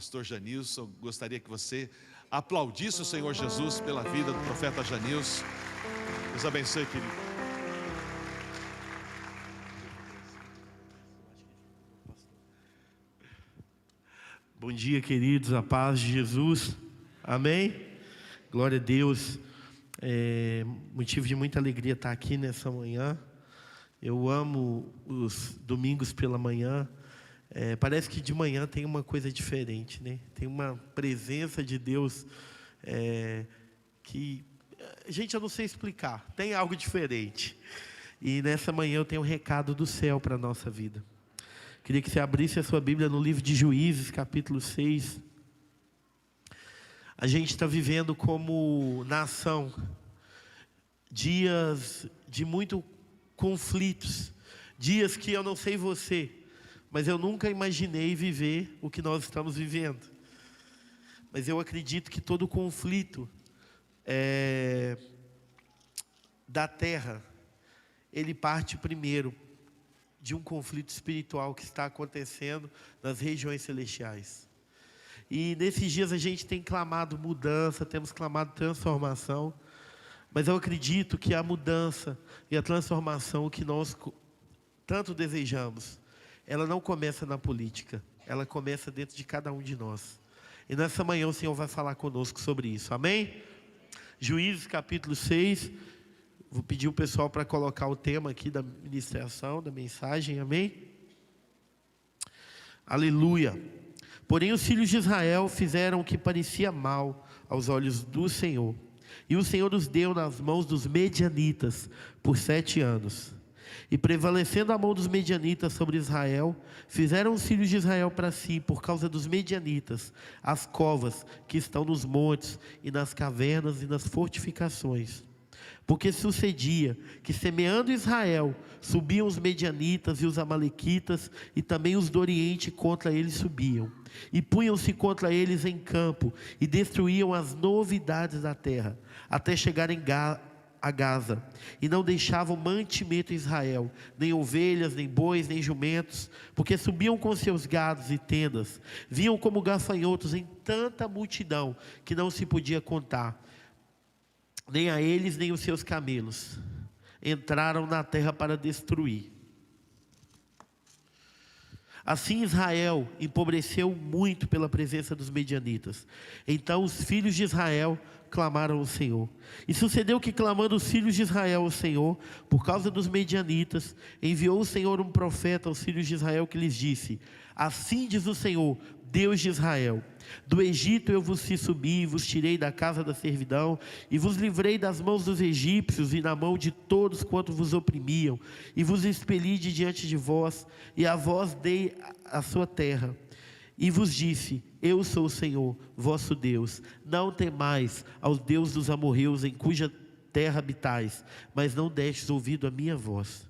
pastor Janilson. Gostaria que você aplaudisse o Senhor Jesus pela vida do profeta Janilson. Deus abençoe, querido. Bom dia, queridos, a paz de Jesus, amém? Glória a Deus. Motivo de muita alegria estar aqui nessa manhã. Eu amo os domingos pela manhã. Parece que de manhã tem uma coisa diferente, né? Tem uma presença de Deus que, gente, eu não sei explicar. Tem algo diferente. E nessa manhã eu tenho um recado do céu para a nossa vida. Queria que você abrisse a sua Bíblia no livro de Juízes, capítulo 6. A gente está vivendo como nação dias de muito conflitos, dias que eu não sei você, mas eu nunca imaginei viver o que nós estamos vivendo. Mas eu acredito que todo conflito da terra, ele parte primeiro de um conflito espiritual que está acontecendo nas regiões celestiais. E nesses dias a gente tem clamado mudança, temos clamado transformação, mas eu acredito que a mudança e a transformação que nós tanto desejamos, ela não começa na política, ela começa dentro de cada um de nós. E nessa manhã o Senhor vai falar conosco sobre isso, amém? Juízes capítulo 6, vou pedir o pessoal para colocar o tema aqui da ministração, da mensagem, amém? Aleluia. Porém os filhos de Israel fizeram o que parecia mal aos olhos do Senhor. E o Senhor os deu nas mãos dos medianitas por 7 anos. E prevalecendo a mão dos medianitas sobre Israel, fizeram os filhos de Israel para si, por causa dos medianitas, as covas que estão nos montes e nas cavernas e nas fortificações. Porque sucedia que, semeando Israel, subiam os medianitas e os amalequitas, e também os do Oriente contra eles subiam, e punham-se contra eles em campo, e destruíam as novidades da terra, até chegarem a Gaza, e não deixavam mantimento em Israel, nem ovelhas, nem bois, nem jumentos, porque subiam com seus gados e tendas, vinham como gafanhotos em tanta multidão, que não se podia contar. Nem a eles, nem os seus camelos entraram na terra para destruir. Assim Israel empobreceu muito pela presença dos medianitas. Então os filhos de Israel clamaram ao Senhor. E sucedeu que, clamando os filhos de Israel ao Senhor, por causa dos medianitas, enviou o Senhor um profeta aos filhos de Israel, que lhes disse: assim diz o Senhor, Deus de Israel: do Egito eu vos fiz subir, e vos tirei da casa da servidão, e vos livrei das mãos dos egípcios, e na mão de todos quanto vos oprimiam, e vos expeli de diante de vós, e a vós dei a sua terra. E vos disse: eu sou o Senhor, vosso Deus. Não temais aos deuses dos amorreus, em cuja terra habitais, mas não destes ouvido à minha voz.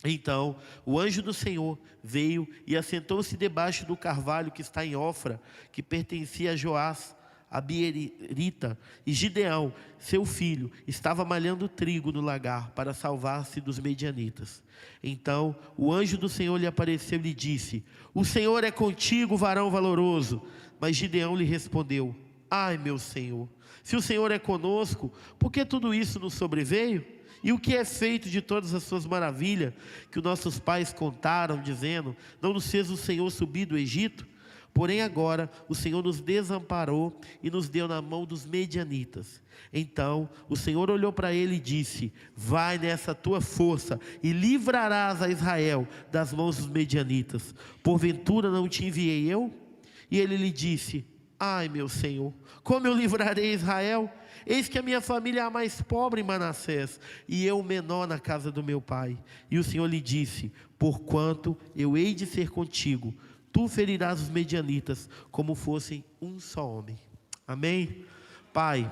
Então o anjo do Senhor veio e assentou-se debaixo do carvalho que está em Ofra, que pertencia a Joás, a Bierita, e Gideão, seu filho, estava malhando trigo no lagar para salvar-se dos medianitas. Então o anjo do Senhor lhe apareceu e lhe disse: o Senhor é contigo, varão valoroso. Mas Gideão lhe respondeu: ai, meu Senhor, se o Senhor é conosco, por que tudo isso nos sobreveio? E o que é feito de todas as suas maravilhas, que os nossos pais contaram, dizendo: não nos fez o Senhor subir do Egito? Porém agora o Senhor nos desamparou e nos deu na mão dos medianitas. Então o Senhor olhou para ele e disse: vai nessa tua força e livrarás a Israel das mãos dos medianitas. Porventura não te enviei eu? E ele lhe disse: ai, meu Senhor, como eu livrarei Israel? Eis que a minha família é a mais pobre em Manassés, e eu o menor na casa do meu pai. E o Senhor lhe disse: porquanto eu hei de ser contigo, tu ferirás os medianitas como fossem um só homem. Amém? Pai,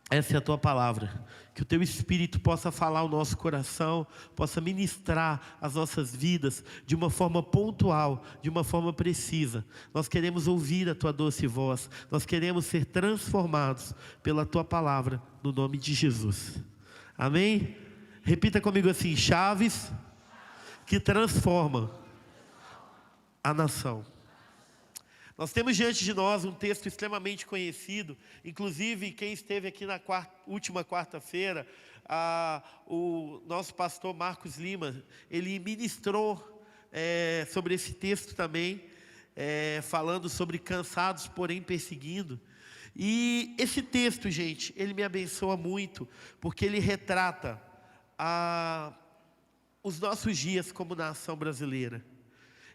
essa é a tua palavra. Que o teu Espírito possa falar ao nosso coração, possa ministrar as nossas vidas de uma forma pontual, de uma forma precisa. Nós queremos ouvir a tua doce voz, nós queremos ser transformados pela tua palavra, no nome de Jesus. Amém? Repita comigo assim: chaves que transformam a nação. Nós temos diante de nós um texto extremamente conhecido, inclusive quem esteve aqui na última quarta-feira, o nosso pastor Marcos Lima, ele ministrou sobre esse texto também, falando sobre cansados, porém perseguindo. E esse texto, gente, ele me abençoa muito, porque ele retrata os nossos dias como nação brasileira.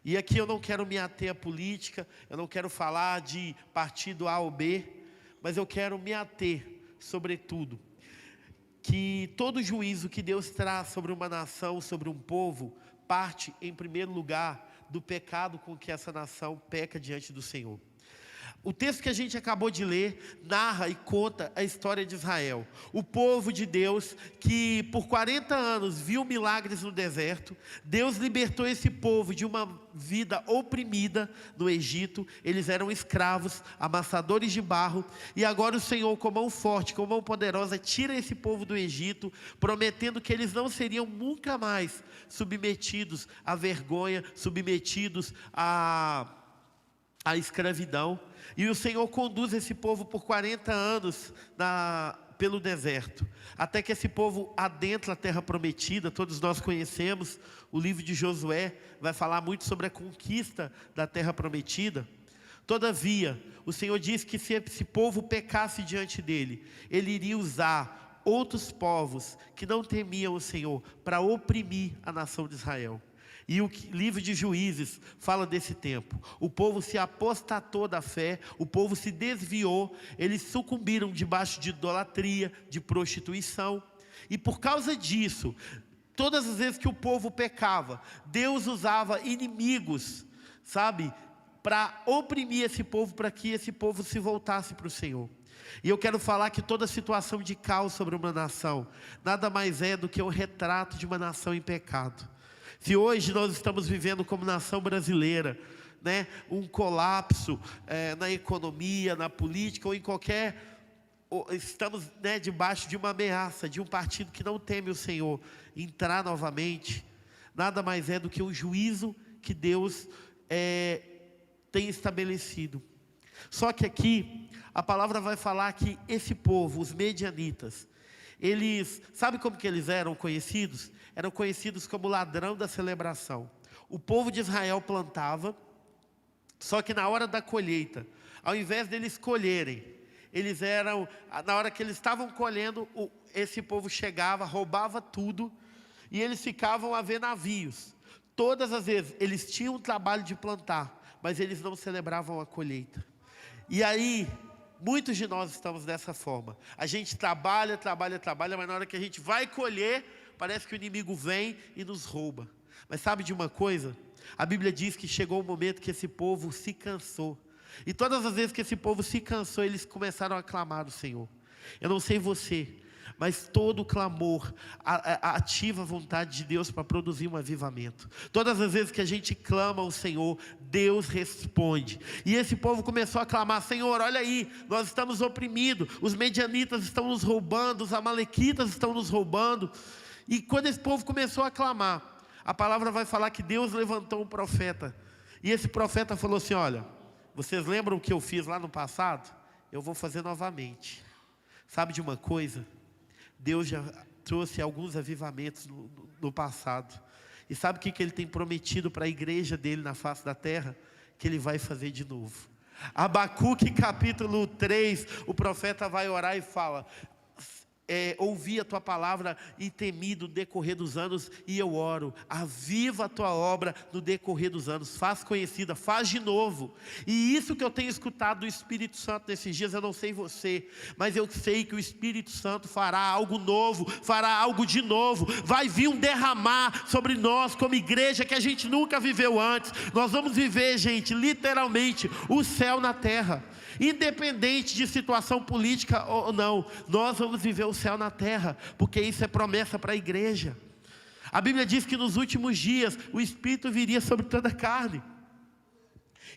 E aqui eu não quero me ater à política, eu não quero falar de partido A ou B, mas eu quero me ater, sobretudo, que todo juízo que Deus traz sobre uma nação, sobre um povo, parte, em primeiro lugar, do pecado com que essa nação peca diante do Senhor. O texto que a gente acabou de ler narra e conta a história de Israel. O povo de Deus que por 40 anos viu milagres no deserto. Deus libertou esse povo de uma vida oprimida no Egito. Eles eram escravos, amassadores de barro. E agora o Senhor, com mão forte, com mão poderosa, tira esse povo do Egito, prometendo que eles não seriam nunca mais submetidos à vergonha, submetidos à escravidão. E o Senhor conduz esse povo por 40 anos pelo deserto, até que esse povo adentra a terra prometida. Todos nós conhecemos o livro de Josué, vai falar muito sobre a conquista da terra prometida. Todavia, o Senhor diz que se esse povo pecasse diante dele, ele iria usar outros povos que não temiam o Senhor para oprimir a nação de Israel. E o livro de Juízes fala desse tempo. O povo se apostatou da fé, o povo se desviou, eles sucumbiram debaixo de idolatria, de prostituição. E por causa disso, todas as vezes que o povo pecava, Deus usava inimigos, sabe, para oprimir esse povo, para que esse povo se voltasse para o Senhor. E eu quero falar que toda situação de caos sobre uma nação, nada mais é do que um retrato de uma nação em pecado. Se hoje nós estamos vivendo como nação brasileira, né, um colapso na economia, na política ou em estamos, né, debaixo de uma ameaça de um partido que não teme o Senhor entrar novamente, nada mais é do que o juízo que Deus tem estabelecido. Só que aqui a palavra vai falar que esse povo, os medianitas, eles, sabe como que eles eram conhecidos? Eram conhecidos como ladrão da celebração. O povo de Israel plantava, só que na hora da colheita, ao invés deles colherem, na hora que eles estavam colhendo, esse povo chegava, roubava tudo, e eles ficavam a ver navios. Todas as vezes, eles tinham o trabalho de plantar, mas eles não celebravam a colheita. E aí, muitos de nós estamos dessa forma. A gente trabalha, mas na hora que a gente vai colher, parece que o inimigo vem e nos rouba. Mas sabe de uma coisa? A Bíblia diz que chegou um momento que esse povo se cansou. E todas as vezes que esse povo se cansou, eles começaram a clamar o Senhor. Eu não sei você, mas todo clamor ativa a vontade de Deus para produzir um avivamento. Todas as vezes que a gente clama ao Senhor, Deus responde. E esse povo começou a clamar: Senhor, olha aí, nós estamos oprimidos, os medianitas estão nos roubando, os amalequitas estão nos roubando. E quando esse povo começou a clamar, a palavra vai falar que Deus levantou um profeta. E esse profeta falou assim: olha, vocês lembram o que eu fiz lá no passado? Eu vou fazer novamente. Sabe de uma coisa? Deus já trouxe alguns avivamentos no passado. E sabe o que Ele tem prometido para a igreja dele na face da terra? Que Ele vai fazer de novo. Abacuque capítulo 3, o profeta vai orar e fala: ouvi a tua palavra e temi no decorrer dos anos, e eu oro, aviva a tua obra no decorrer dos anos, faz conhecida, faz de novo. E isso que eu tenho escutado do Espírito Santo nesses dias, eu não sei você, mas eu sei que o Espírito Santo fará algo novo, fará algo de novo, vai vir um derramar sobre nós como igreja que a gente nunca viveu antes. Nós vamos viver, gente, literalmente o céu na terra. Independente de situação política ou não, nós vamos viver o céu na terra, porque isso é promessa para a igreja. A Bíblia diz que nos últimos dias o Espírito viria sobre toda a carne.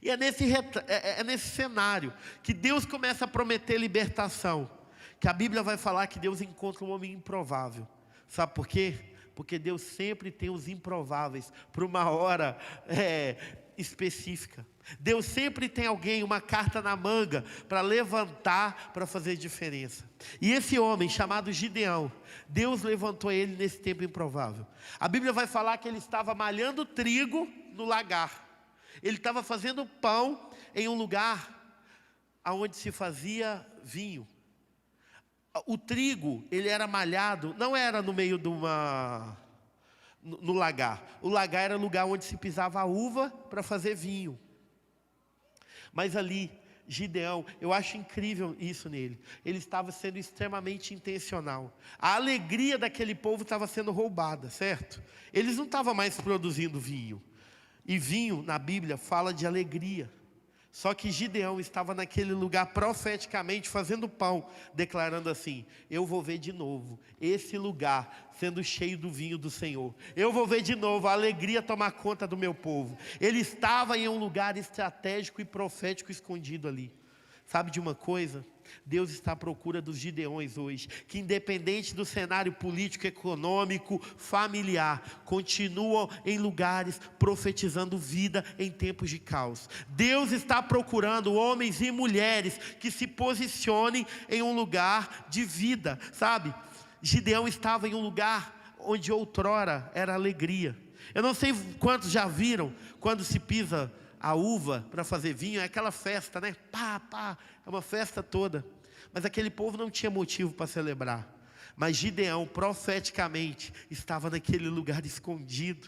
E é nesse cenário que Deus começa a prometer libertação, que a Bíblia vai falar que Deus encontra um homem improvável. Sabe por quê? Porque Deus sempre tem os improváveis para uma hora específica. Deus sempre tem alguém, uma carta na manga, para levantar, para fazer diferença. E esse homem chamado Gideão, Deus levantou ele nesse tempo improvável. A Bíblia vai falar que ele estava malhando trigo no lagar. Ele estava fazendo pão em um lugar onde se fazia vinho. O trigo, ele era malhado, não era no meio de no lagar. O lagar era o lugar onde se pisava a uva para fazer vinho. Mas ali, Gideão, eu acho incrível isso nele. Ele estava sendo extremamente intencional. A alegria daquele povo estava sendo roubada, certo? Eles não estavam mais produzindo vinho. E vinho, na Bíblia, fala de alegria. Só que Gideão estava naquele lugar profeticamente fazendo pão, declarando assim: eu vou ver de novo esse lugar sendo cheio do vinho do Senhor. Eu vou ver de novo a alegria tomar conta do meu povo. Ele estava em um lugar estratégico e profético escondido ali. Sabe de uma coisa? Deus está à procura dos Gideões hoje, que independente do cenário político, econômico, familiar, continuam em lugares profetizando vida em tempos de caos. Deus está procurando homens e mulheres que se posicionem em um lugar de vida, sabe? Gideão estava em um lugar onde outrora era alegria. Eu não sei quantos já viram quando se pisa a uva para fazer vinho, é aquela festa, né? É uma festa toda. Mas aquele povo não tinha motivo para celebrar. Mas Gideão, profeticamente, estava naquele lugar escondido.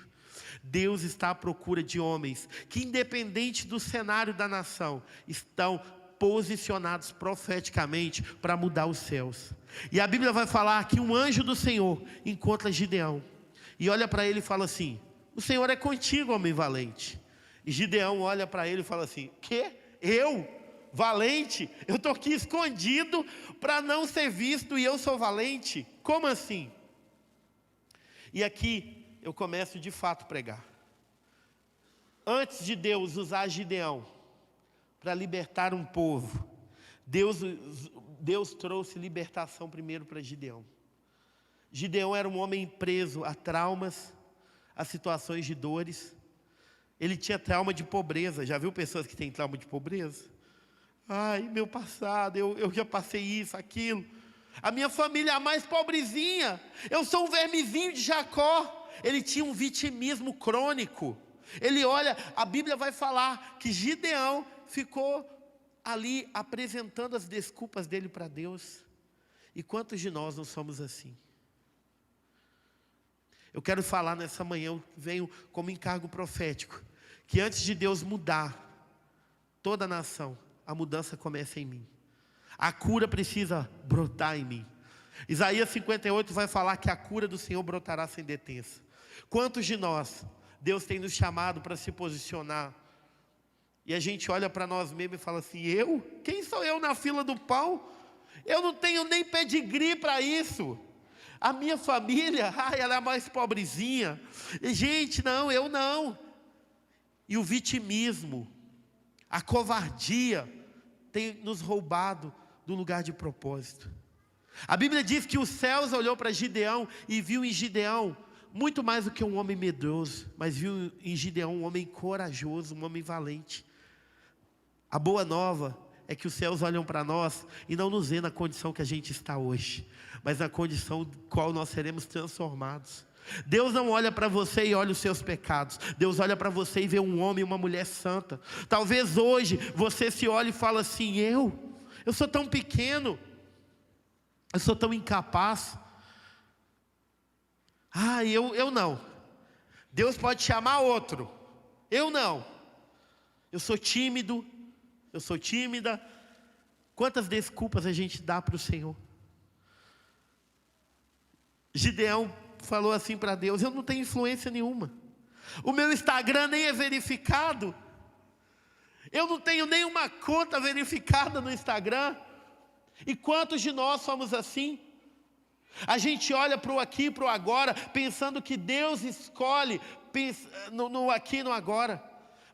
Deus está à procura de homens que, independente do cenário da nação, estão posicionados profeticamente para mudar os céus. E a Bíblia vai falar que um anjo do Senhor encontra Gideão e olha para ele e fala assim: o Senhor é contigo, homem valente. E Gideão olha para ele e fala assim: quê? Eu? Valente? Eu estou aqui escondido para não ser visto e eu sou valente? Como assim? E aqui eu começo de fato a pregar. Antes de Deus usar Gideão para libertar um povo, Deus trouxe libertação primeiro para Gideão. Gideão era um homem preso a traumas, a situações de dores. Ele tinha trauma de pobreza. Já viu pessoas que têm trauma de pobreza? Ai, meu passado, eu já passei isso, aquilo. A minha família é a mais pobrezinha. Eu sou um vermezinho de Jacó. Ele tinha um vitimismo crônico. Ele olha, a Bíblia vai falar que Gideão ficou ali apresentando as desculpas dele para Deus. E quantos de nós não somos assim? Eu quero falar nessa manhã, eu venho como encargo profético, que antes de Deus mudar toda a nação, a mudança começa em mim. A cura precisa brotar em mim. Isaías 58 vai falar que a cura do Senhor brotará sem detença. Quantos de nós, Deus tem nos chamado para se posicionar, e a gente olha para nós mesmos e fala assim: eu? Quem sou eu na fila do pão? Eu não tenho nem pedigree para isso. A minha família, ela é a mais pobrezinha. E, gente, não, eu não. E o vitimismo, a covardia tem nos roubado do lugar de propósito. A Bíblia diz que os céus olhou para Gideão e viu em Gideão muito mais do que um homem medroso, mas viu em Gideão um homem corajoso, um homem valente. A boa nova é que os céus olham para nós e não nos vê na condição que a gente está hoje, mas na condição qual nós seremos transformados. Deus não olha para você e olha os seus pecados. Deus olha para você e vê um homem e uma mulher santa. Talvez hoje você se olhe e fale assim: eu sou tão pequeno, eu sou tão incapaz. Eu não. Deus pode chamar outro. Eu não. Eu sou tímido, eu sou tímida. Quantas desculpas a gente dá para o Senhor? Gideão falou assim para Deus: eu não tenho influência nenhuma. O meu Instagram nem é verificado. Eu não tenho nenhuma conta verificada no Instagram. E quantos de nós somos assim? A gente olha para o aqui e para o agora, pensando que Deus escolhe no aqui e no agora.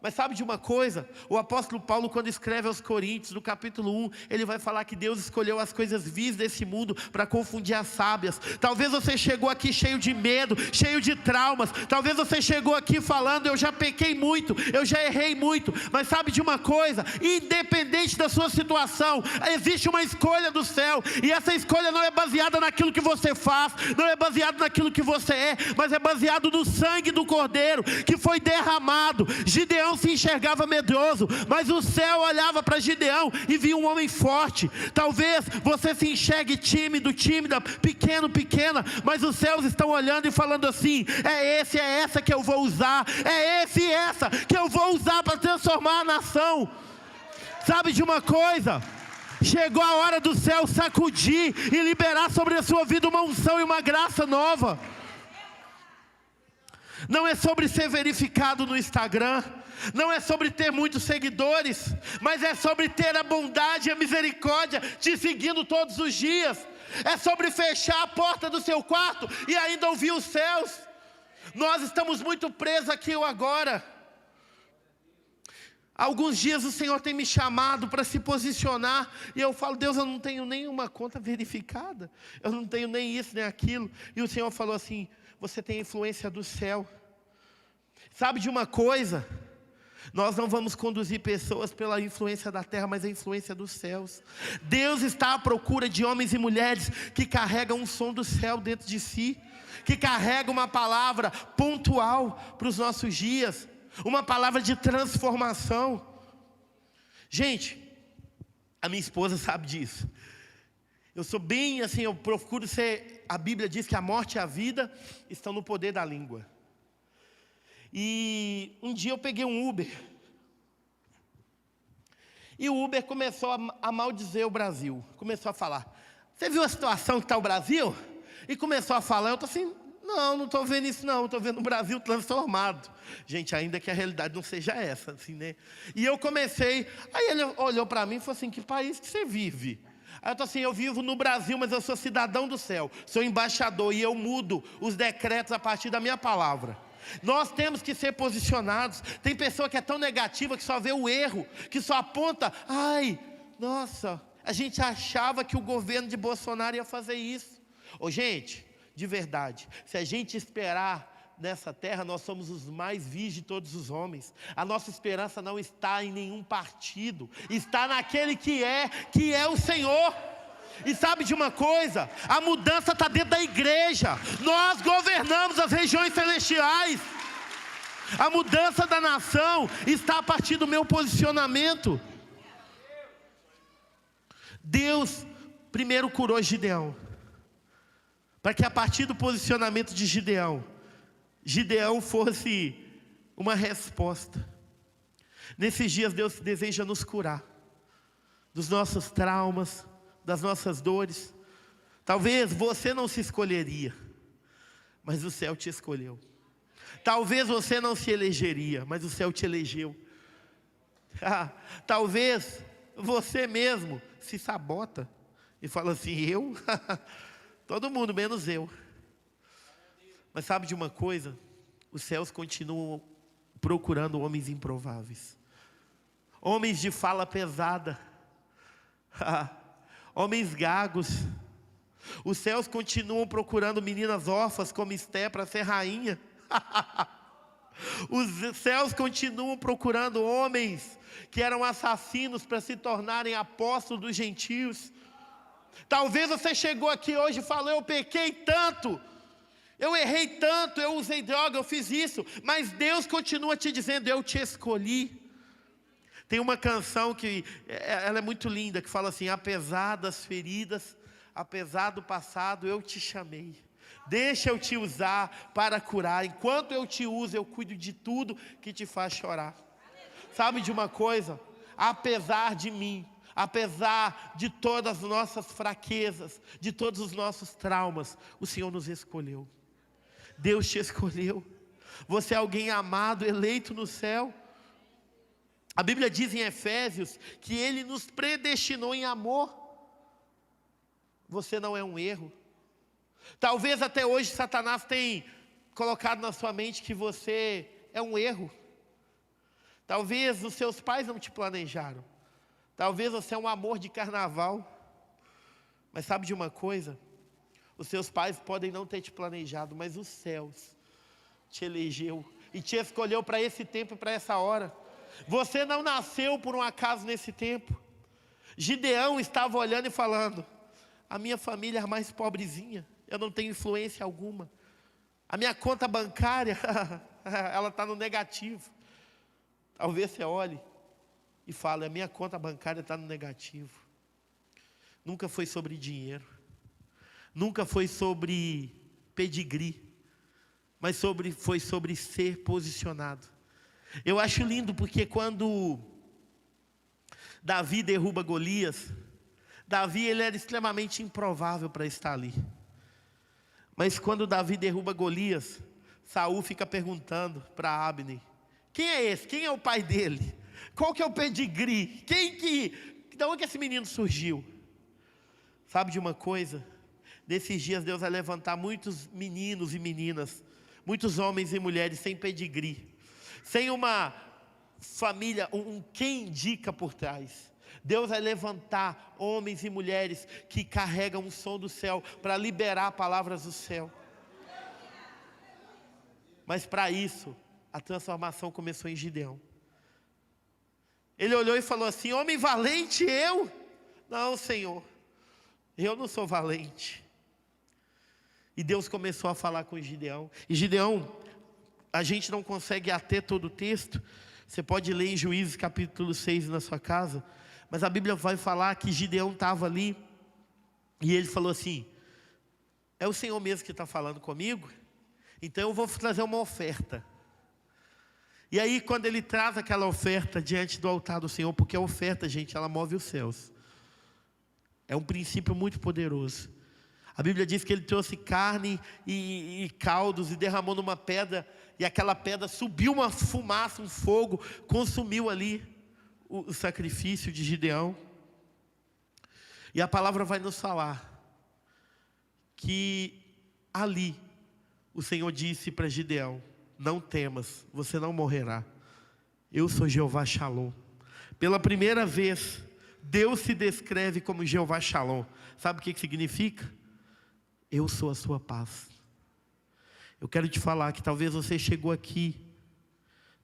Mas sabe de uma coisa? O apóstolo Paulo, quando escreve aos Coríntios, no capítulo 1, ele vai falar que Deus escolheu as coisas vis desse mundo para confundir as sábias. Talvez você chegou aqui cheio de medo, cheio de traumas. Talvez você chegou aqui falando, eu já pequei muito, eu já errei muito. Mas sabe de uma coisa? Independente da sua situação, existe uma escolha do céu. E essa escolha não é baseada naquilo que você faz, não é baseada naquilo que você é, mas é baseado no sangue do Cordeiro que foi derramado. Gideão se enxergava medroso, mas o céu olhava para Gideão e via um homem forte. Talvez você se enxergue tímido, tímida, pequeno, pequena, mas os céus estão olhando e falando assim: é esse, é essa que eu vou usar, é esse e essa que eu vou usar para transformar a nação. Sabe de uma coisa? Chegou a hora do céu sacudir e liberar sobre a sua vida uma unção e uma graça nova. Não é sobre ser verificado no Instagram, não é sobre ter muitos seguidores, mas é sobre ter a bondade e a misericórdia te seguindo todos os dias. É sobre fechar a porta do seu quarto e ainda ouvir os céus. Nós estamos muito presos aqui ou agora. Há alguns dias o Senhor tem me chamado para se posicionar, e eu falo: Deus, eu não tenho nenhuma conta verificada, eu não tenho nem isso nem aquilo. E o Senhor falou assim: você tem a influência do céu. Sabe de uma coisa? Nós não vamos conduzir pessoas pela influência da terra, mas a influência dos céus. Deus está à procura de homens e mulheres que carregam um som do céu dentro de si, que carregam uma palavra pontual para os nossos dias, uma palavra de transformação. Gente, a minha esposa sabe disso. Eu sou bem assim, eu procuro ser. A Bíblia diz que a morte e a vida estão no poder da língua. E um dia eu peguei um Uber, e o Uber começou a maldizer o Brasil. Começou a falar: você viu a situação que está o Brasil? E começou a falar. Eu estou assim: não estou vendo isso não, estou vendo o Brasil transformado. Gente, ainda que a realidade não seja essa, assim, né? E eu comecei, aí ele olhou para mim e falou assim: que país que você vive? Aí eu estou assim: eu vivo no Brasil, mas eu sou cidadão do céu, sou embaixador, e eu mudo os decretos a partir da minha palavra. Nós temos que ser posicionados. Tem pessoa que é tão negativa, que só vê o erro, que só aponta: ai, nossa, a gente achava que o governo de Bolsonaro ia fazer isso. Ô gente, de verdade, se a gente esperar nessa terra, nós somos os mais vis de todos os homens. A nossa esperança não está em nenhum partido, está naquele que é o Senhor. E sabe de uma coisa? A mudança está dentro da igreja. Nós governamos as regiões celestiais. A mudança da nação está a partir do meu posicionamento. Deus primeiro curou Gideão, para que a partir do posicionamento de Gideão fosse uma resposta. Nesses dias Deus deseja nos curar dos nossos traumas, das nossas dores. Talvez você não se escolheria, mas o céu te escolheu. Talvez você não se elegeria, mas o céu te elegeu. Talvez você mesmo se sabota e fala assim: eu? Todo mundo menos eu. Mas sabe de uma coisa? Os céus continuam procurando homens improváveis, homens de fala pesada, homens gagos. Os céus continuam procurando meninas órfãs como Esté para ser rainha. Os céus continuam procurando homens que eram assassinos para se tornarem apóstolos dos gentios. Talvez você chegou aqui hoje e falou: eu pequei tanto, eu errei tanto, eu usei droga, eu fiz isso. Mas Deus continua te dizendo: eu te escolhi. Tem uma canção que ela é muito linda, que fala assim: apesar das feridas, apesar do passado, eu te chamei. Deixa eu te usar para curar. Enquanto eu te uso, eu cuido de tudo que te faz chorar. Sabe de uma coisa? Apesar de mim, apesar de todas as nossas fraquezas, de todos os nossos traumas, o Senhor nos escolheu. Deus te escolheu. Você é alguém amado, eleito no céu. A Bíblia diz em Efésios que Ele nos predestinou em amor. Você não é um erro. Talvez até hoje Satanás tenha colocado na sua mente que você é um erro. Talvez os seus pais não te planejaram. Talvez você é um amor de carnaval. Mas sabe de uma coisa? Os seus pais podem não ter te planejado, mas os céus te elegeu e te escolheu para esse tempo e para essa hora. Você não nasceu por um acaso nesse tempo. Gideão estava olhando e falando: a minha família é a mais pobrezinha, eu não tenho influência alguma. A minha conta bancária, ela está no negativo. Talvez você olhe e fale: a minha conta bancária está no negativo. Nunca foi sobre dinheiro, nunca foi sobre pedigree, mas foi sobre ser posicionado. Eu acho lindo porque quando Davi derruba Golias, Davi ele era extremamente improvável para estar ali. Mas quando Davi derruba Golias, Saul fica perguntando para Abner: quem é esse? Quem é o pai dele? Qual que é o pedigree? De onde que esse menino surgiu? Sabe de uma coisa? Nesses dias Deus vai levantar muitos meninos e meninas, muitos homens e mulheres sem pedigree, sem uma família, quem indica por trás. Deus vai levantar homens e mulheres que carregam um som do céu para liberar palavras do céu. Mas para isso, a transformação começou em Gideão. Ele olhou e falou assim: homem valente eu? Não, Senhor, eu não sou valente. E Deus começou a falar com Gideão. E Gideão, a gente não consegue ater todo o texto. Você pode ler em Juízes capítulo 6 na sua casa. Mas a Bíblia vai falar que Gideão estava ali. E ele falou assim: é o Senhor mesmo que está falando comigo? Então eu vou trazer uma oferta. E aí quando ele traz aquela oferta diante do altar do Senhor, porque a oferta, gente, ela move os céus. É um princípio muito poderoso. A Bíblia diz que ele trouxe carne e caldos e derramou numa pedra. E aquela pedra subiu uma fumaça, um fogo, consumiu ali o sacrifício de Gideão. E a palavra vai nos falar que ali o Senhor disse para Gideão: não temas, você não morrerá. Eu sou Jeová Shalom. Pela primeira vez, Deus se descreve como Jeová Shalom. Sabe o que significa? Eu sou a sua paz. Eu quero te falar que talvez você chegou aqui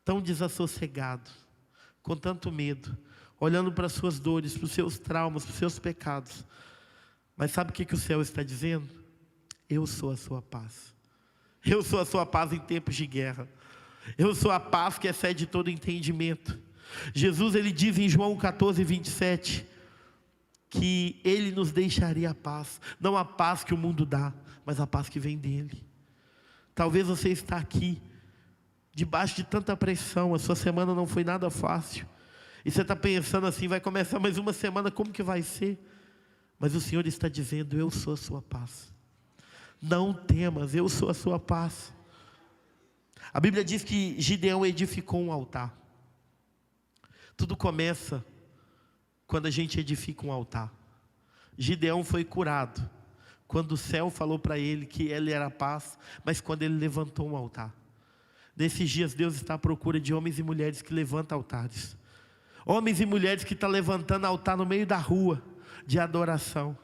tão desassossegado, com tanto medo, olhando para as suas dores, para os seus traumas, para os seus pecados. Mas sabe o que o céu está dizendo? Eu sou a sua paz. Eu sou a sua paz em tempos de guerra. Eu sou a paz que excede todo entendimento. Jesus, ele diz em João 14:27, que Ele nos deixaria a paz. Não a paz que o mundo dá, mas a paz que vem dEle. Talvez você está aqui, debaixo de tanta pressão, a sua semana não foi nada fácil. E você está pensando assim: vai começar mais uma semana, como que vai ser? Mas o Senhor está dizendo: eu sou a sua paz. Não temas, eu sou a sua paz. A Bíblia diz que Gideão edificou um altar. Tudo começa quando a gente edifica um altar. Gideão foi curado quando o céu falou para ele que ele era a paz, mas quando ele levantou um altar. Nesses dias Deus está à procura de homens e mulheres que levantam altares. Homens e mulheres que estão levantando altar no meio da rua de adoração.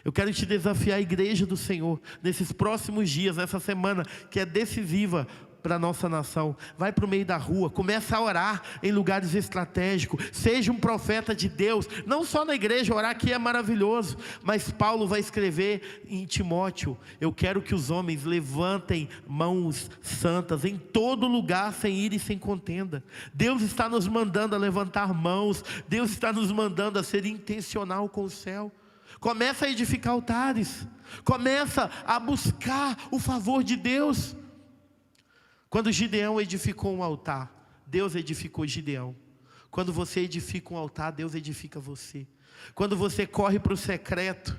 Eu quero te desafiar, a igreja do Senhor, nesses próximos dias, nessa semana que é decisiva para a nossa nação. Vai para o meio da rua, começa a orar em lugares estratégicos, seja um profeta de Deus, não só na igreja. Orar aqui é maravilhoso, mas Paulo vai escrever em Timóteo: eu quero que os homens levantem mãos santas em todo lugar, sem ira e sem contenda. Deus está nos mandando a levantar mãos, Deus está nos mandando a ser intencional com o céu. Começa a edificar altares, começa a buscar o favor de Deus. Quando Gideão edificou um altar, Deus edificou Gideão. Quando você edifica um altar, Deus edifica você. Quando você corre para o secreto,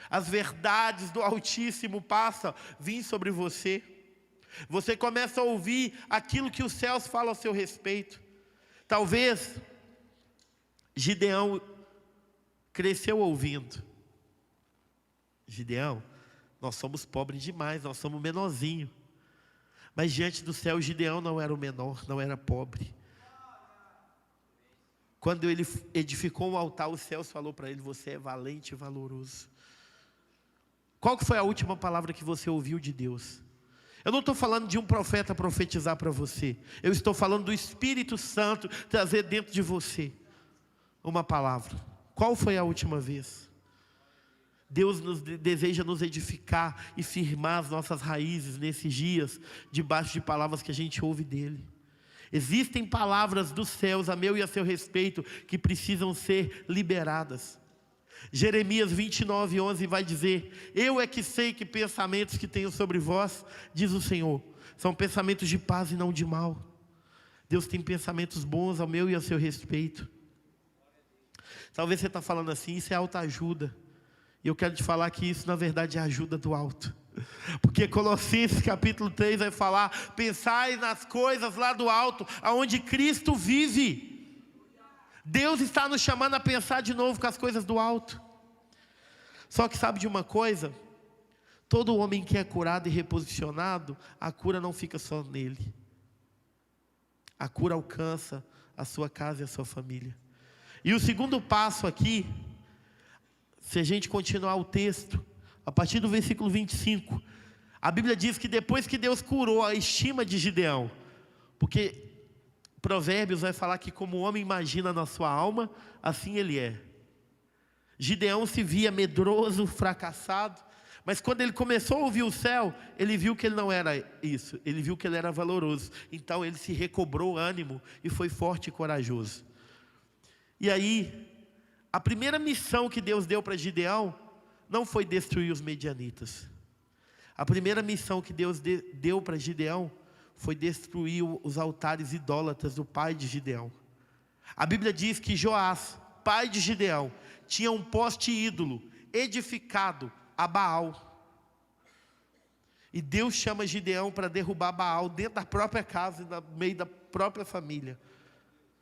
as verdades do Altíssimo passam a vir sobre você. Você começa a ouvir aquilo que os céus falam ao seu respeito. Talvez Gideão cresceu ouvindo: Gideão, nós somos pobres demais, nós somos menorzinhos. Mas diante do céu, Gideão não era o menor, não era pobre. Quando ele edificou um altar, os céus falou para ele: você é valente e valoroso. Qual que foi a última palavra que você ouviu de Deus? Eu não estou falando de um profeta profetizar para você. Eu estou falando do Espírito Santo trazer dentro de você uma palavra. Qual foi a última vez? Deus deseja nos edificar e firmar as nossas raízes nesses dias, debaixo de palavras que a gente ouve dEle. Existem palavras dos céus a meu e a seu respeito que precisam ser liberadas. Jeremias 29:11 vai dizer: eu é que sei que pensamentos que tenho sobre vós, diz o Senhor, são pensamentos de paz e não de mal. Deus tem pensamentos bons ao meu e ao seu respeito. Talvez você está falando assim: isso é autoajuda. E eu quero te falar que isso na verdade é ajuda do alto. Porque Colossenses capítulo 3 vai falar: pensai nas coisas lá do alto, aonde Cristo vive. Deus está nos chamando a pensar de novo com as coisas do alto. Só que sabe de uma coisa? Todo homem que é curado e reposicionado, a cura não fica só nele. A cura alcança a sua casa e a sua família. E o segundo passo aqui, se a gente continuar o texto, a partir do versículo 25, a Bíblia diz que depois que Deus curou a estima de Gideão, porque Provérbios vai falar que como o homem imagina na sua alma, assim ele é. Gideão se via medroso, fracassado, mas quando ele começou a ouvir o céu, ele viu que ele não era isso, ele viu que ele era valoroso. Então ele se recobrou ânimo e foi forte e corajoso. E aí, a primeira missão que Deus deu para Gideão não foi destruir os medianitas. A primeira missão que Deus deu para Gideão foi destruir os altares idólatras do pai de Gideão. A Bíblia diz que Joás, pai de Gideão, tinha um poste ídolo edificado a Baal. E Deus chama Gideão para derrubar Baal dentro da própria casa e no meio da própria família.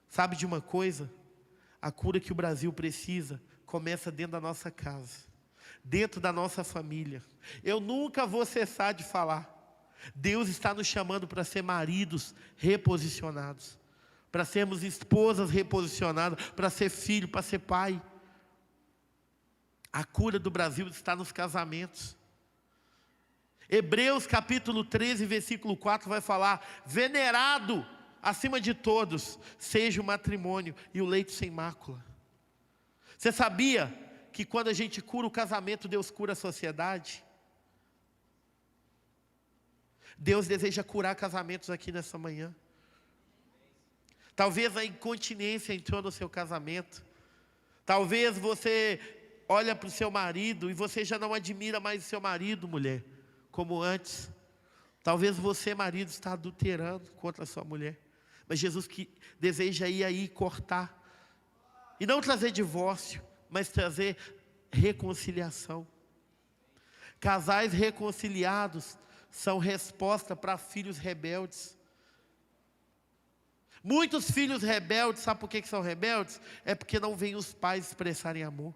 Sabe de uma coisa? A cura que o Brasil precisa começa dentro da nossa casa, dentro da nossa família. Eu nunca vou cessar de falar: Deus está nos chamando para ser maridos reposicionados, para sermos esposas reposicionadas, para ser filho, para ser pai. A cura do Brasil está nos casamentos. Hebreus capítulo 13, versículo 4 vai falar: venerado acima de todos seja o matrimônio e o leito sem mácula. Você sabia que quando a gente cura o casamento, Deus cura a sociedade? Deus deseja curar casamentos aqui nessa manhã. Talvez a incontinência entrou no seu casamento. Talvez você olha para o seu marido e você já não admira mais o seu marido, mulher, como antes. Talvez você, marido, está adulterando contra a sua mulher. Mas Jesus que deseja ir aí cortar. E não trazer divórcio, mas trazer reconciliação. Casais reconciliados são resposta para filhos rebeldes. Muitos filhos rebeldes, sabe por que são rebeldes? É porque não veem os pais expressarem amor.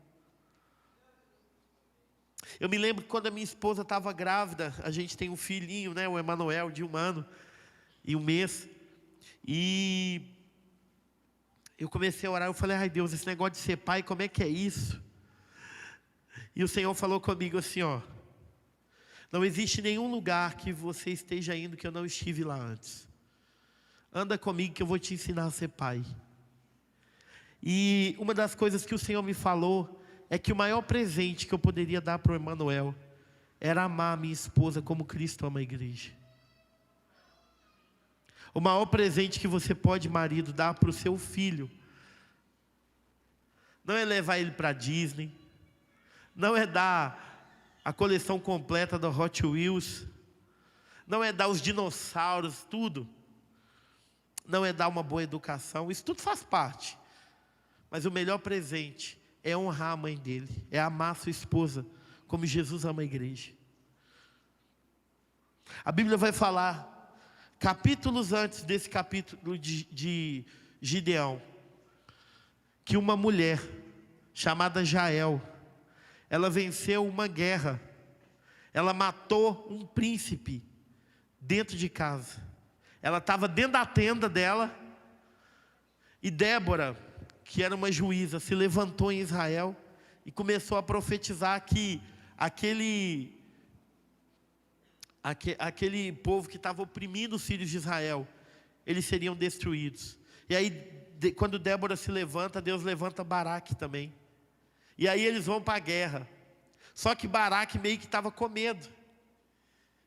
Eu me lembro que quando a minha esposa estava grávida, a gente tem um filhinho, né, o Emanuel, de 1 ano e 1 mês. E eu comecei a orar, eu falei: ai Deus, esse negócio de ser pai, como é que é isso? E o Senhor falou comigo assim, ó: não existe nenhum lugar que você esteja indo que eu não estive lá antes. Anda comigo que eu vou te ensinar a ser pai. E uma das coisas que o Senhor me falou é que o maior presente que eu poderia dar para o Emanuel era amar a minha esposa como Cristo ama a igreja. O maior presente que você pode, marido, dar para o seu filho não é levar ele para a Disney, não é dar a coleção completa da Hot Wheels, não é dar os dinossauros, tudo. Não é dar uma boa educação, isso tudo faz parte. Mas o melhor presente é honrar a mãe dele, é amar a sua esposa, como Jesus ama a igreja. A Bíblia vai falar, capítulos antes desse capítulo de Gideão, que uma mulher chamada Jael, ela venceu uma guerra, ela matou um príncipe dentro de casa. Ela estava dentro da tenda dela, e Débora, que era uma juíza, se levantou em Israel e começou a profetizar que aquele povo que estava oprimindo os filhos de Israel, eles seriam destruídos. E aí, quando Débora se levanta, Deus levanta Baraque também. E aí eles vão para a guerra. Só que Baraque meio que estava com medo.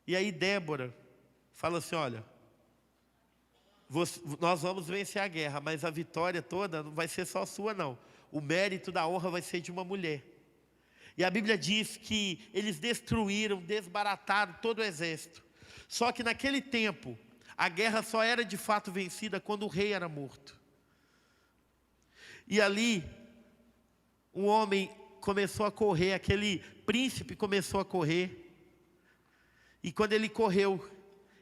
E aí Débora fala assim: olha, nós vamos vencer a guerra, mas a vitória toda não vai ser só sua não. O mérito da honra vai ser de uma mulher. E a Bíblia diz que eles destruíram, desbarataram todo o exército. Só que naquele tempo, a guerra só era de fato vencida quando o rei era morto. E ali, um homem começou a correr, aquele príncipe começou a correr. E quando ele correu,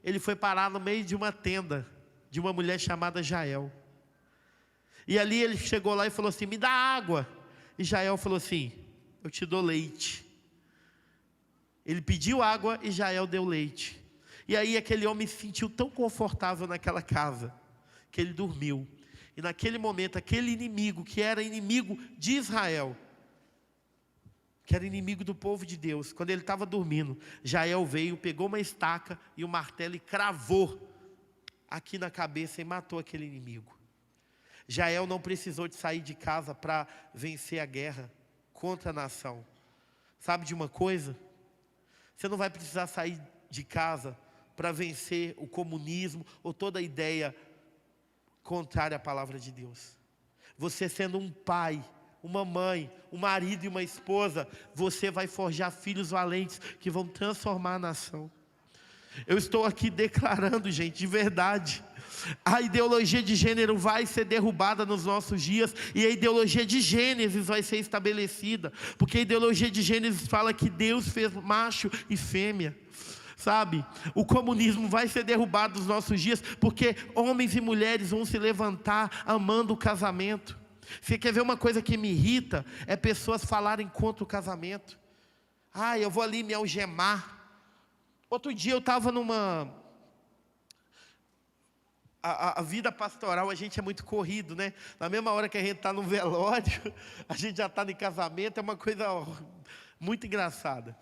ele foi parar no meio de uma tenda de uma mulher chamada Jael. E ali ele chegou lá e falou assim: me dá água. E Jael falou assim: eu te dou leite. Ele pediu água e Jael deu leite. E aí aquele homem se sentiu tão confortável naquela casa, que ele dormiu. E naquele momento, aquele inimigo, que era inimigo de Israel, que era inimigo do povo de Deus, quando ele estava dormindo, Jael veio, pegou uma estaca e um martelo e cravou aqui na cabeça e matou aquele inimigo. Jael não precisou de sair de casa para vencer a guerra contra a nação. Sabe de uma coisa? Você não vai precisar sair de casa para vencer o comunismo ou toda ideia contrária à palavra de Deus. Você sendo um pai, uma mãe, um marido e uma esposa, você vai forjar filhos valentes que vão transformar a nação. Eu estou aqui declarando, gente, de verdade, a ideologia de gênero vai ser derrubada nos nossos dias, e a ideologia de Gênesis vai ser estabelecida, porque a ideologia de Gênesis fala que Deus fez macho e fêmea. Sabe, o comunismo vai ser derrubado nos nossos dias, porque homens e mulheres vão se levantar amando o casamento. Você quer ver uma coisa que me irrita? É pessoas falarem contra o casamento. Eu vou ali me algemar. Outro dia eu estava numa... A vida pastoral, a gente é muito corrido, né? Na mesma hora que a gente está no velório, a gente já está em casamento, é uma coisa muito engraçada.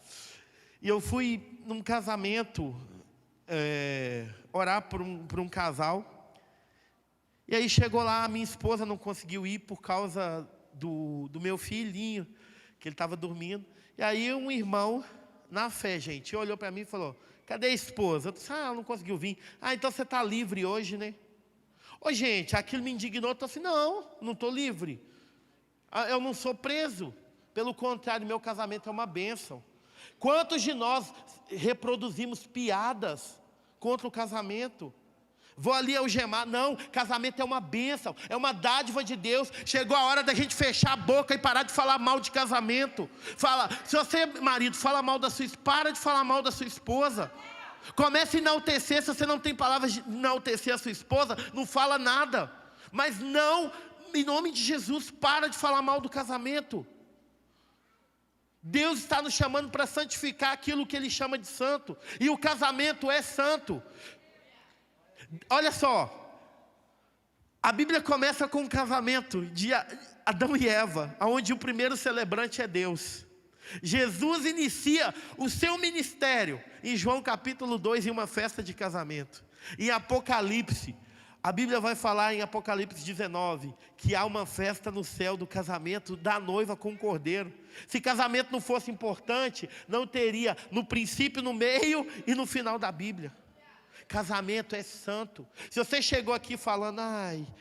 E eu fui num casamento, orar por um casal. E aí chegou lá, a minha esposa não conseguiu ir por causa do meu filhinho, que ele estava dormindo. E aí um irmão, na fé, gente, olhou para mim e falou: cadê a esposa? Eu disse: ela não conseguiu vir. Então você está livre hoje, né? Gente, aquilo me indignou. Eu disse: não estou livre. Eu não sou preso. Pelo contrário, meu casamento é uma bênção. Quantos de nós reproduzimos piadas contra o casamento? Vou ali algemar. Não, casamento é uma bênção, é uma dádiva de Deus. Chegou a hora da gente fechar a boca e parar de falar mal de casamento. Se você, marido, fala mal da sua esposa, para de falar mal da sua esposa. Comece a enaltecer. Se você não tem palavras de enaltecer a sua esposa, não fala nada. Mas não, em nome de Jesus, para de falar mal do casamento. Deus está nos chamando para santificar aquilo que Ele chama de santo. E o casamento é santo. Olha só, a Bíblia começa com um casamento de Adão e Eva, onde o primeiro celebrante é Deus. Jesus inicia o seu ministério em João capítulo 2, em uma festa de casamento. Em Apocalipse, a Bíblia vai falar em Apocalipse 19, que há uma festa no céu do casamento da noiva com o cordeiro. Se casamento não fosse importante, não teria no princípio, no meio e no final da Bíblia. Casamento é santo. Se você chegou aqui falando: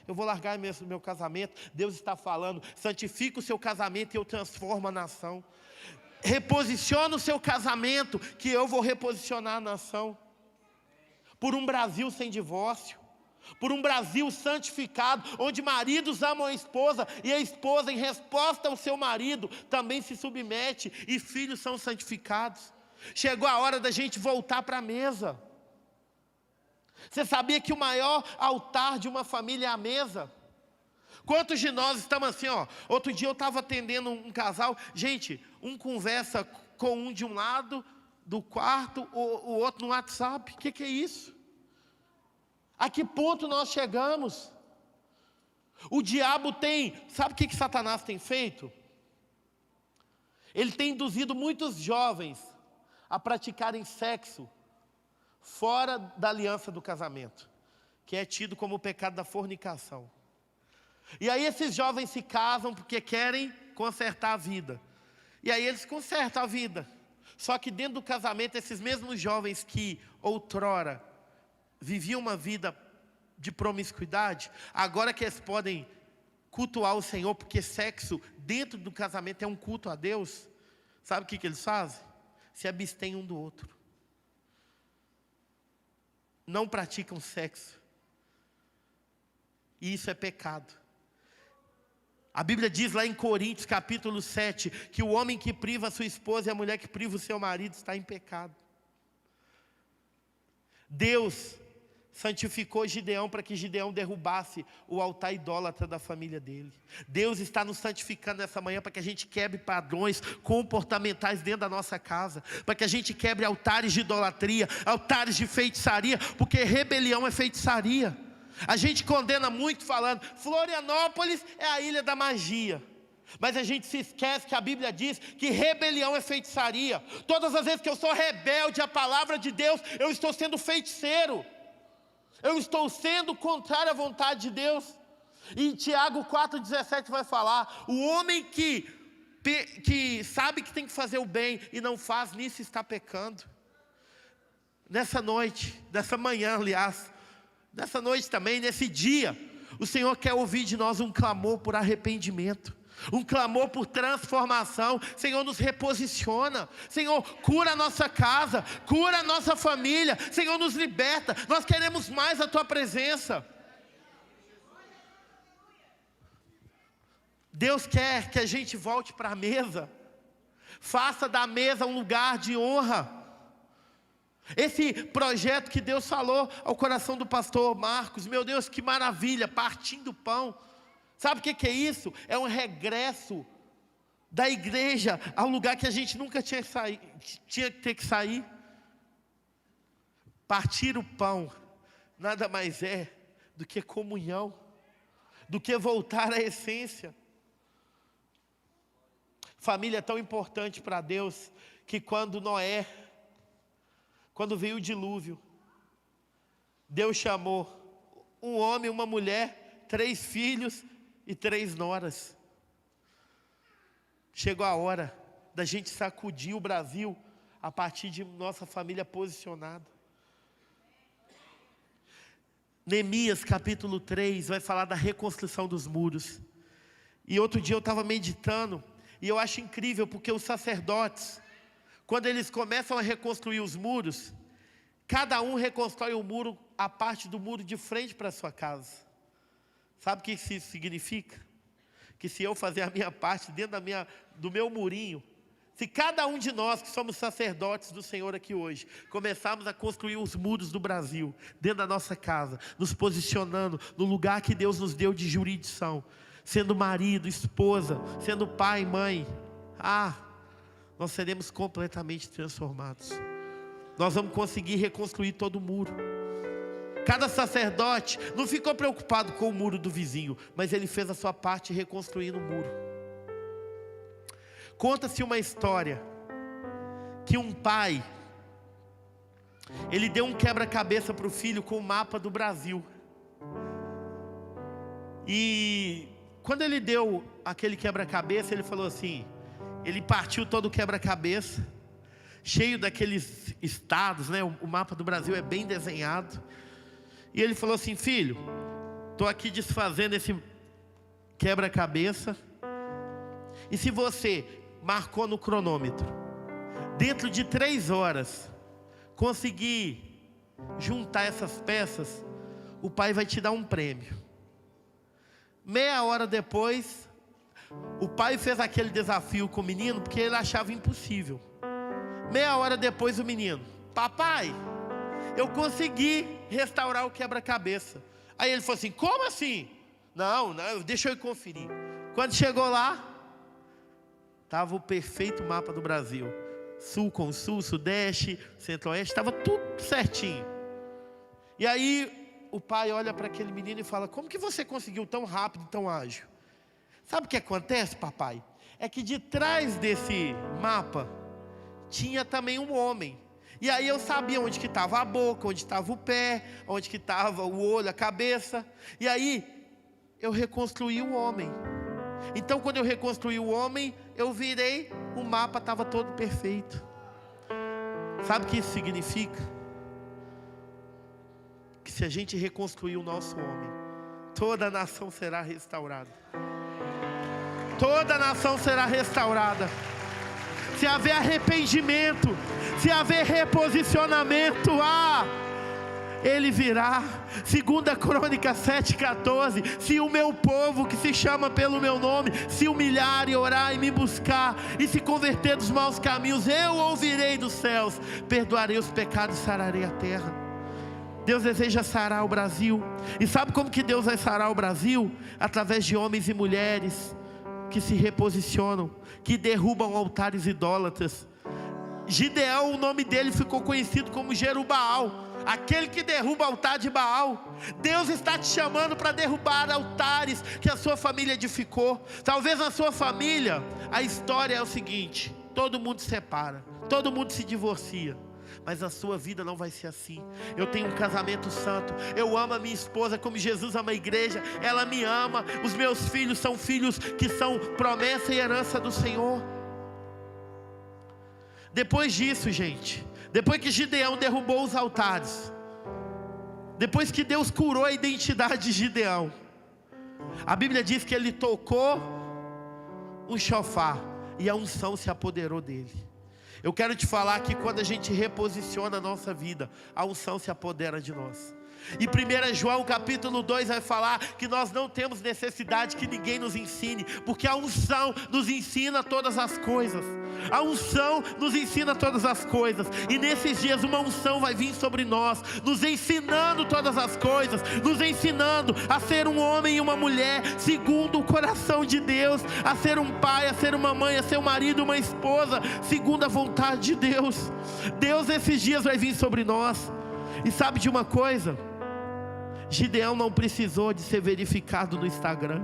eu vou largar meu casamento, Deus está falando: santifica o seu casamento e eu transformo a nação. Reposiciona o seu casamento, que eu vou reposicionar a nação. Por um Brasil sem divórcio, por um Brasil santificado, onde maridos amam a esposa e a esposa, em resposta ao seu marido, também se submete, e filhos são santificados. Chegou a hora da gente voltar para a mesa. Você sabia que o maior altar de uma família é a mesa? Quantos de nós estamos assim, Outro dia eu estava atendendo um casal. Gente, um conversa com um de um lado do quarto, o outro no WhatsApp. O que é isso? A que ponto nós chegamos? O diabo sabe o que Satanás tem feito? Ele tem induzido muitos jovens a praticarem sexo fora da aliança do casamento, que é tido como o pecado da fornicação. E aí esses jovens se casam porque querem consertar a vida. E aí eles consertam a vida. Só que dentro do casamento, esses mesmos jovens que outrora viviam uma vida de promiscuidade, agora que eles podem cultuar o Senhor, porque sexo dentro do casamento é um culto a Deus, sabe o que eles fazem? Se abstêm um do outro. Não praticam sexo. E isso é pecado. A Bíblia diz lá em Coríntios capítulo 7, que o homem que priva a sua esposa e a mulher que priva o seu marido está em pecado. Deus santificou Gideão para que Gideão derrubasse o altar idólatra da família dele. Deus está nos santificando nessa manhã para que a gente quebre padrões comportamentais dentro da nossa casa, para que a gente quebre altares de idolatria, altares de feitiçaria, porque rebelião é feitiçaria. A gente condena muito falando, Florianópolis é a ilha da magia. Mas a gente se esquece que a Bíblia diz que rebelião é feitiçaria. Todas as vezes que eu sou rebelde à palavra de Deus, eu estou sendo feiticeiro. Eu estou sendo contrário à vontade de Deus. E Tiago 4,17 vai falar, o homem que sabe que tem que fazer o bem e não faz, nisso está pecando. Nessa noite, nessa manhã aliás, nessa noite também, nesse dia, o Senhor quer ouvir de nós um clamor por arrependimento, um clamor por transformação. Senhor, nos reposiciona. Senhor, cura a nossa casa, cura a nossa família. Senhor, nos liberta. Nós queremos mais a Tua presença. Deus quer que a gente volte para a mesa. Faça da mesa um lugar de honra. Esse projeto que Deus falou ao coração do pastor Marcos, meu Deus, que maravilha, partindo o pão. Sabe o que é isso? É um regresso da igreja ao lugar que a gente nunca tinha que ter que sair. Partir o pão nada mais é do que comunhão, do que voltar à essência. Família é tão importante para Deus que quando veio o dilúvio, Deus chamou um homem, uma mulher, 3 filhos e 3 noras. Chegou a hora da gente sacudir o Brasil a partir de nossa família posicionada. Neemias capítulo 3 vai falar da reconstrução dos muros. E outro dia eu estava meditando, e eu acho incrível, porque os sacerdotes, quando eles começam a reconstruir os muros, cada um reconstrói o muro, a parte do muro de frente para a sua casa. Sabe o que isso significa? Que se eu fazer a minha parte dentro do meu murinho, se cada um de nós que somos sacerdotes do Senhor aqui hoje, começarmos a construir os muros do Brasil, dentro da nossa casa, nos posicionando no lugar que Deus nos deu de jurisdição, sendo marido, esposa, sendo pai, mãe, nós seremos completamente transformados. Nós vamos conseguir reconstruir todo o muro. Cada sacerdote não ficou preocupado com o muro do vizinho, mas ele fez a sua parte reconstruindo o muro. Conta-se uma história que um pai, ele deu um quebra-cabeça para o filho com o mapa do Brasil. E quando ele deu aquele quebra-cabeça, ele falou assim, ele partiu todo o quebra-cabeça, cheio daqueles estados, né? O mapa do Brasil é bem desenhado. E ele falou assim, filho, estou aqui desfazendo esse quebra-cabeça, e se você marcou no cronômetro, dentro de 3 horas, conseguir juntar essas peças, o pai vai te dar um prêmio. Meia hora depois, o pai fez aquele desafio com o menino, porque ele achava impossível. Meia hora depois o menino, papai, eu consegui restaurar o quebra-cabeça. Aí ele falou assim, como assim? Não, deixa eu ir conferir. Quando chegou lá, estava o perfeito mapa do Brasil. Sul com sul, sudeste, centro-oeste, estava tudo certinho. E aí o pai olha para aquele menino e fala: como que você conseguiu tão rápido, tão ágil? Sabe o que acontece, papai? É que de trás desse mapa tinha também um homem. E aí eu sabia onde que estava a boca, onde estava o pé, onde que estava o olho, a cabeça. E aí eu reconstruí o homem. Então quando eu reconstruí o homem, eu virei, o mapa estava todo perfeito. Sabe o que isso significa? Que se a gente reconstruir o nosso homem, toda a nação será restaurada. Toda a nação será restaurada. Se haver arrependimento, se haver reposicionamento, Ele virá. 2 Crônicas 7,14. Se o meu povo que se chama pelo meu nome se humilhar e orar e me buscar e se converter dos maus caminhos, eu ouvirei dos céus, perdoarei os pecados e sararei a terra. Deus deseja sarar o Brasil. E sabe como que Deus vai sarar o Brasil? Através de homens e mulheres que se reposicionam, que derrubam altares idólatras. Gideão, o nome dele ficou conhecido como Jerubaal, aquele que derruba o altar de Baal. Deus está te chamando para derrubar altares que a sua família edificou. Talvez na sua família a história é o seguinte: todo mundo se separa, todo mundo se divorcia. Mas a sua vida não vai ser assim. Eu tenho um casamento santo. Eu amo a minha esposa como Jesus ama a igreja. Ela me ama. Os meus filhos são filhos que são promessa e herança do Senhor. Depois disso, gente, depois que Gideão derrubou os altares, depois que Deus curou a identidade de Gideão, a Bíblia diz que ele tocou um chofar e a unção se apoderou dele. Eu quero te falar que quando a gente reposiciona a nossa vida, a unção se apodera de nós. E 1 João capítulo 2 vai falar que nós não temos necessidade que ninguém nos ensine, porque a unção nos ensina todas as coisas. A unção nos ensina todas as coisas. E nesses dias uma unção vai vir sobre nós, nos ensinando todas as coisas, nos ensinando a ser um homem e uma mulher segundo o coração de Deus, a ser um pai, a ser uma mãe, a ser um marido, uma esposa segundo a vontade de Deus. Deus esses dias vai vir sobre nós. E sabe de uma coisa? Gideão não precisou de ser verificado no Instagram.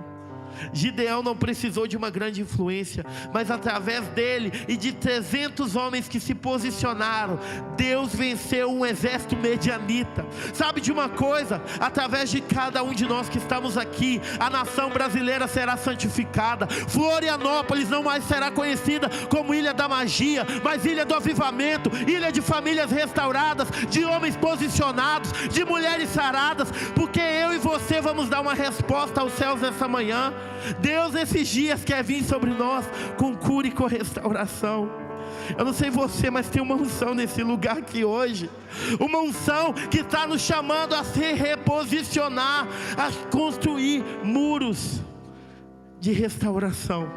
Gideão não precisou de uma grande influência, mas através dele e de 300 homens que se posicionaram, Deus venceu um exército medianita. Sabe de uma coisa? Através de cada um de nós que estamos aqui, a nação brasileira será santificada. Florianópolis não mais será conhecida como Ilha da Magia, mas Ilha do Avivamento, ilha de famílias restauradas, de homens posicionados, de mulheres saradas, porque eu e você vamos dar uma resposta aos céus nessa manhã. Deus nesses dias quer vir sobre nós com cura e com restauração. Eu não sei você, mas tem uma unção nesse lugar aqui hoje. Uma unção que está nos chamando a se reposicionar, a construir muros de restauração.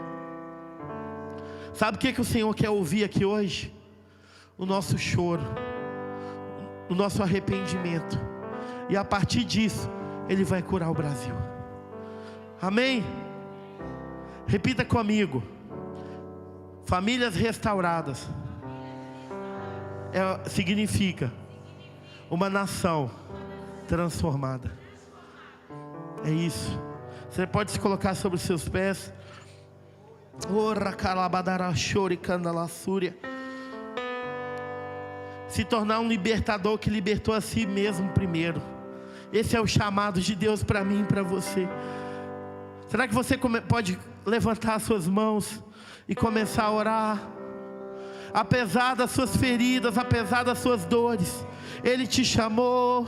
Sabe o que o Senhor quer ouvir aqui hoje? O nosso choro, o nosso arrependimento. E a partir disso, Ele vai curar o Brasil. Amém? Repita comigo: famílias restauradas significa uma nação transformada. É isso. Você pode se colocar sobre os seus pés. Se tornar um libertador que libertou a si mesmo primeiro. Esse é o chamado de Deus para mim e para você. Será que você pode levantar as suas mãos e começar a orar? Apesar das suas feridas, apesar das suas dores, Ele te chamou.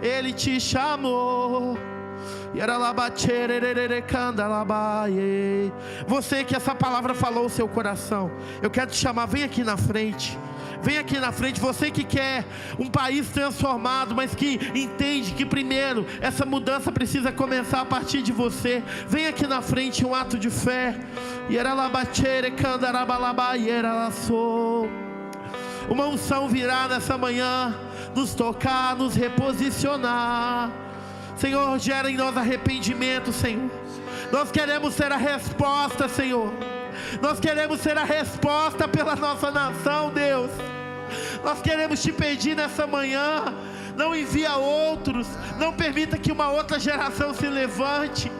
Ele te chamou. Você que essa palavra falou o seu coração, eu quero te chamar, vem aqui na frente. Vem aqui na frente, você que quer um país transformado, mas que entende que primeiro essa mudança precisa começar a partir de você. Vem aqui na frente, um ato de fé. Uma unção virá nessa manhã, nos tocar, nos reposicionar. Senhor, gera em nós arrependimento, Senhor. Nós queremos ser a resposta, Senhor. Nós queremos ser a resposta pela nossa nação, Deus. Nós queremos te pedir nessa manhã, não envia outros, não permita que uma outra geração se levante.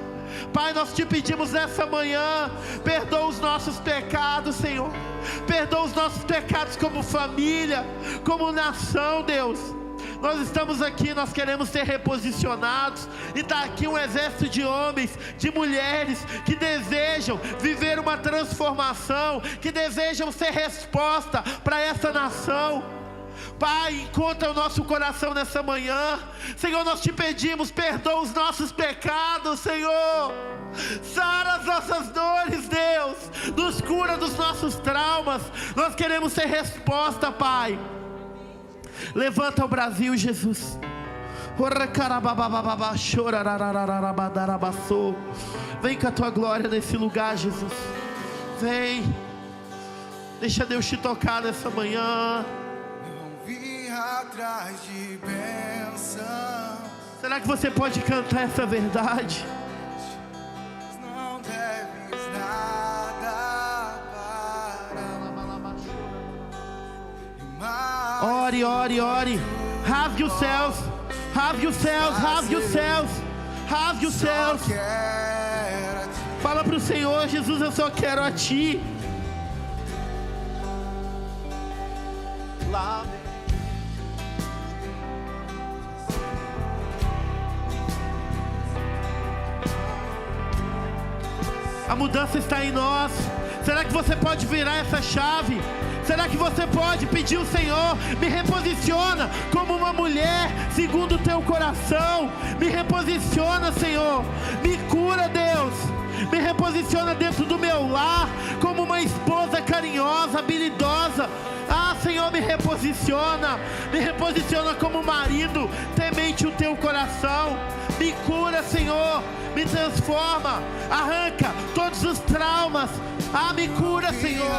Pai, nós te pedimos nessa manhã, perdoa os nossos pecados, Senhor, perdoa os nossos pecados como família, como nação, Deus. Nós estamos aqui, nós queremos ser reposicionados, e está aqui um exército de homens, de mulheres, que desejam viver uma transformação, que desejam ser resposta para essa nação. Pai, encontra o nosso coração nessa manhã, Senhor, nós te pedimos, perdoa os nossos pecados, Senhor, sara as nossas dores, Deus, nos cura dos nossos traumas, nós queremos ser resposta, Pai. Levanta o Brasil, Jesus. Vem com a tua glória nesse lugar, Jesus. Vem, deixa Deus te tocar nessa manhã. Não vim atrás de bênção. Será que você pode cantar essa verdade? Não deves nada para. Ore, ore, ore. Rasgue os céus, rasgue os céus, rasgue os céus, rasgue os céus. Fala para o Senhor: Jesus, eu só quero a Ti. Lá. A mudança está em nós. Será que você pode virar essa chave? Será que você pode pedir ao Senhor: me reposiciona como uma mulher segundo o teu coração, me reposiciona, Senhor, me cura, Deus, me reposiciona dentro do meu lar como uma esposa carinhosa, habilidosa. Ah, Senhor, me reposiciona como marido temente o teu coração. Me cura, Senhor, me transforma, arranca todos os traumas. Ah, me cura, Senhor.